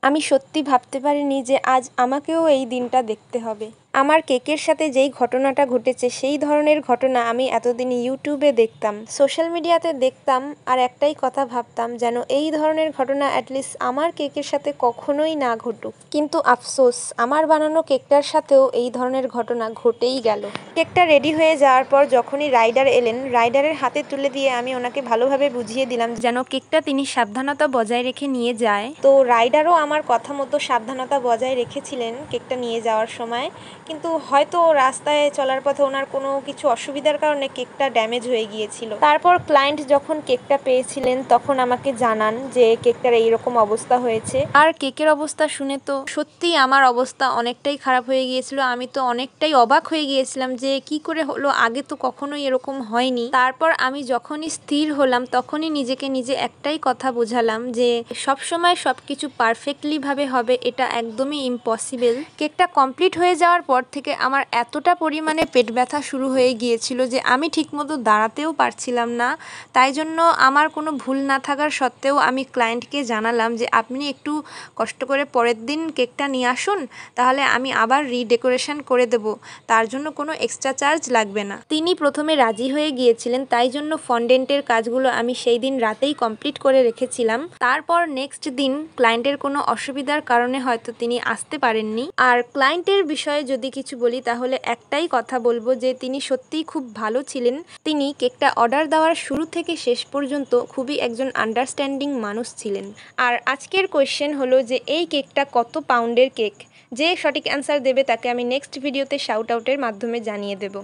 আমি সত্যি ভাবতে পারিনি যে আজ আমাকেও এই দিনটা দেখতে হবে। আমার কেকের সাথে যেই ঘটনাটা ঘটেছে সেই ধরনের ঘটনা আমি এতদিন ইউটিউবে দেখতাম, সোশ্যাল মিডিয়াতে দেখতাম, আর একটাই কথা ভাবতাম যেন এই ধরনের ঘটনা অ্যাটলিস্ট আমার কেকের সাথে কখনোই না ঘটুক। কিন্তু আফসোস, আমার বানানো কেকটার সাথেও এই ধরনের ঘটনা ঘটেই গেল। কেকটা রেডি হয়ে যাওয়ার পর যখনই রাইডার এলেন, রাইডারের হাতে তুলে দিয়ে আমি ওনাকে ভালোভাবে বুঝিয়ে দিলাম যেন কেকটা তিনি সাবধানতা বজায় রেখে নিয়ে যায়। তো রাইডারও আমার কথা মতো সাবধানতা বজায় রেখেছিলেন কেকটা নিয়ে যাওয়ার সময়, কিন্তু হয়তো রাস্তায় চলার পথে ওনার কোনো কিছু অসুবিধার কারণে কেকটা ড্যামেজ হয়ে গিয়েছিল। তারপর ক্লায়েন্ট যখন কেকটা পেয়েছিলেন তখন আমাকে জানান যে কেকটার এইরকম অবস্থা হয়েছে। আর কেকের অবস্থা শুনে তো সত্যিই আমার অবস্থা অনেকটাই খারাপ হয়ে গিয়েছিল। আমি তো অনেকটাই অবাক হয়ে গিয়েছিলাম যে কি করে হলো, আগে তো কখনোই এরকম হয়নি। তারপর আমি যখনই স্থির হলাম তখনই নিজেকে নিজে একটাই কথা বোঝালাম যে সবসময় সবকিছু পারফেক্টলি ভাবে হবে এটা একদমই ইম্পসিবল। কেকটা কমপ্লিট হয়ে যাওয়ার পর থেকে আমার এতটা পরিমাণে পেট ব্যথা শুরু হয়ে গিয়েছিল যে আমি ঠিকমতো দাঁড়াতেও পারছিলাম না। তাই জন্য আমার কোনো ভুল না থাকার সত্ত্বেও আমি ক্লায়েন্টকে জানালাম যে আপনি একটু কষ্ট করে পরের দিন কেকটা নিয়ে আসুন, তাহলে আমি আবার রিডেকোরেশন করে দেব, তার জন্য কোনো এক্সট্রা চার্জ লাগবে না। তিনি প্রথমে রাজি হয়ে গিয়েছিলেন, তাই জন্য ফন্ডেন্টের কাজগুলো আমি সেই দিন রাতেই কমপ্লিট করে রেখেছিলাম। তারপর নেক্সট দিন ক্লায়েন্টের কোনো অসুবিধার কারণে হয়তো তিনি আসতে পারেননি। আর ক্লায়েন্টের বিষয়ে যদি কিছু বলি তাহলে একটাই কথা বলবো যে তিনি সত্যিই খুব ভালো ছিলেন। তিনি কেকটা অর্ডার দেওয়ার শুরু থেকে শেষ পর্যন্ত খুবই একজন আন্ডারস্ট্যান্ডিং মানুষ ছিলেন। আর আজকের কোয়েশ্চেন হলো যে এই কেকটা কত পাউন্ডের কেক? যে সঠিক অ্যান্সার দেবে তাকে আমি নেক্সট ভিডিওতে শাউট আউটের মাধ্যমে জানিয়ে দেব।